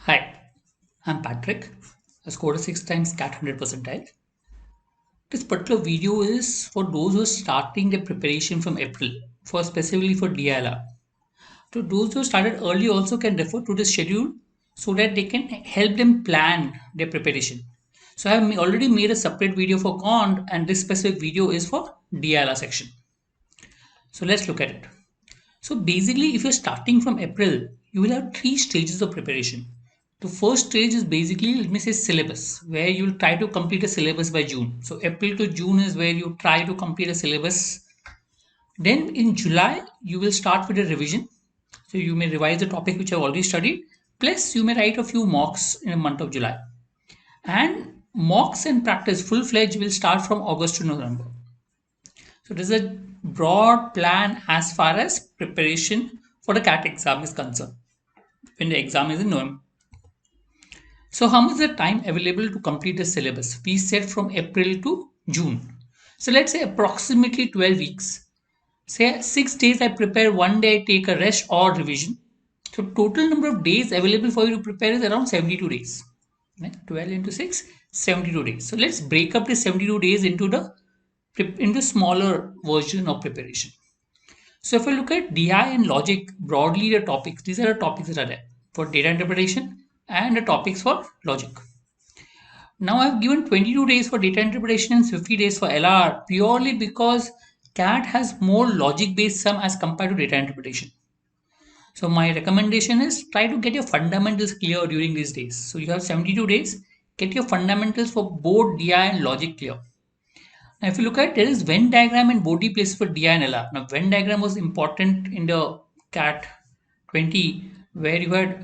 Hi, I'm Patrick. I scored a 6 times CAT 100 percentile. This particular video is for those who are starting their preparation from April, for specifically for DILR. So those who started early also can refer to this schedule so that they can help them plan their preparation. So I have already made a separate video for CONT and this specific video is for DILR section. So let's look at it. So basically, if you're starting from April, you will have three stages of preparation. The first stage is basically, let me say, syllabus, where you'll try to complete a syllabus by June. So April to June is where you try to complete a syllabus. Then in July, you will start with a revision. So you may revise the topic which I've already studied. Plus, you may write a few mocks in the month of July. And mocks and practice full fledged will start from August to November. So this is a broad plan as far as preparation for the CAT exam is concerned when the exam is in November. So how much is the time available to complete the syllabus? We said from April to June. So let's say approximately 12 weeks. Say 6 days I prepare, 1 day I take a rest or revision. So total number of days available for you to prepare is around 72 days. Right? 12 into 6, 72 days. So let's break up the 72 days into smaller version of preparation. So if I look at DI and logic, broadly the topics, these are the topics that are there for data interpretation and the topics for logic. Now I've given 22 days for data interpretation and 50 days for LR purely because CAT has more logic based sum as compared to data interpretation. So my recommendation is try to get your fundamentals clear during these days. So you have 72 days, get your fundamentals for both DI and logic clear. Now, if you look at, there is Venn diagram and body places for DI and LR. Now, Venn diagram was important in the CAT 20, where you had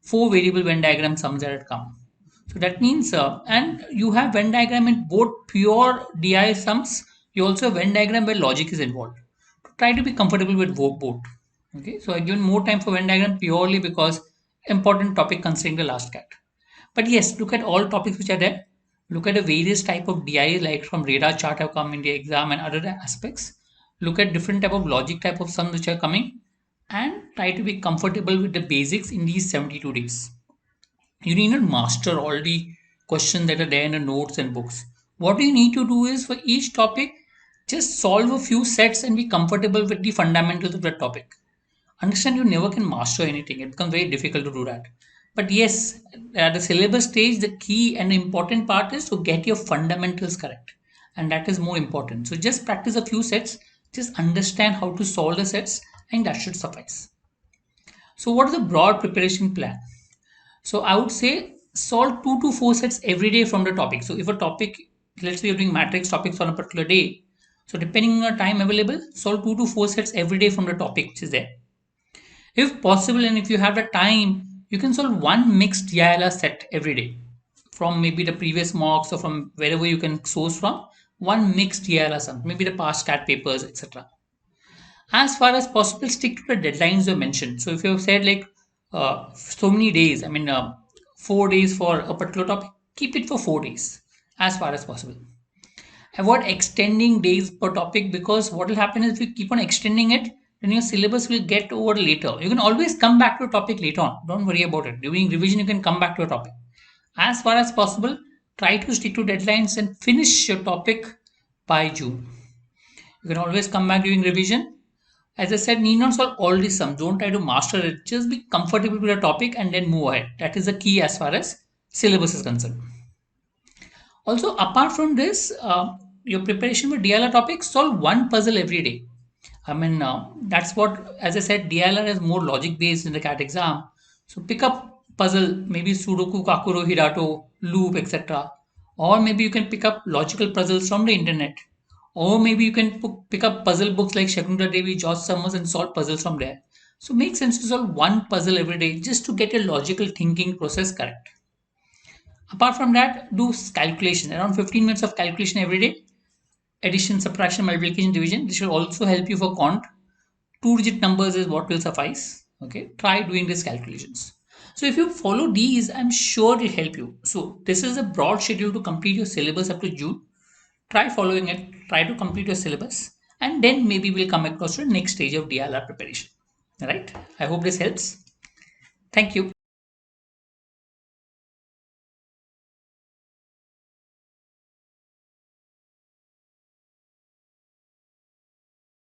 four variable Venn diagram sums that had come. So that means, and you have Venn diagram in both pure DI sums. You also have Venn diagram where logic is involved. Try to be comfortable with both. Okay, so I given more time for Venn diagram purely because important topic considering the last CAT. But yes, look at all topics which are there. Look at the various type of DIs like from radar chart have come in the exam and other aspects. Look at different type of logic type of sums which are coming and try to be comfortable with the basics in these 72 days. You need not master all the questions that are there in the notes and books. What you need to do is for each topic, just solve a few sets and be comfortable with the fundamentals of that topic. Understand you never can master anything. It becomes very difficult to do that. But yes, at the syllabus stage, the key and the important part is to get your fundamentals correct. And that is more important. So just practice a few sets, just understand how to solve the sets, and that should suffice. So, what is the broad preparation plan? So, I would say solve 2 to 4 sets every day from the topic. So, if a topic, let's say you're doing matrix topics on a particular day, so depending on your time available, solve 2 to 4 sets every day from the topic which is there. If possible, and if you have the time, you can solve one mixed DILR set every day from maybe the previous mocks or from wherever you can source from. One mixed DILR sum, maybe the past CAT papers, etc. As far as possible, stick to the deadlines you mentioned. So if you have said like so many days, 4 days for a particular topic, keep it for 4 days as far as possible. Avoid extending days per topic because what will happen is if you keep on extending it, then your syllabus will get over later. You can always come back to a topic later on. Don't worry about it. During revision, you can come back to a topic. As far as possible, try to stick to deadlines and finish your topic by June. You can always come back during revision. As I said, need not solve all these sums. Don't try to master it. Just be comfortable with the topic and then move ahead. That is the key as far as syllabus is concerned. Also, apart from this, your preparation for DLR topics, solve one puzzle every day. That's what, as I said, DLR is more logic based in the CAT exam. So pick up puzzle, maybe Sudoku, Kakuro, Hirato, Loop, etc. Or maybe you can pick up logical puzzles from the internet. Or maybe you can pick up puzzle books like Shakuntala Devi, George Summers, and solve puzzles from there. So make sense to solve one puzzle every day just to get your logical thinking process correct. Apart from that, do calculation, around 15 minutes of calculation every day. Addition, subtraction, multiplication, division. This should also help you for CONT. Two-digit numbers is what will suffice. Okay, try doing these calculations. So if you follow these, I'm sure it'll help you. So this is a broad schedule to complete your syllabus up to June. Try following it, try to complete your syllabus, and then maybe we'll come across to the next stage of DLR preparation. All right, I hope this helps. Thank you.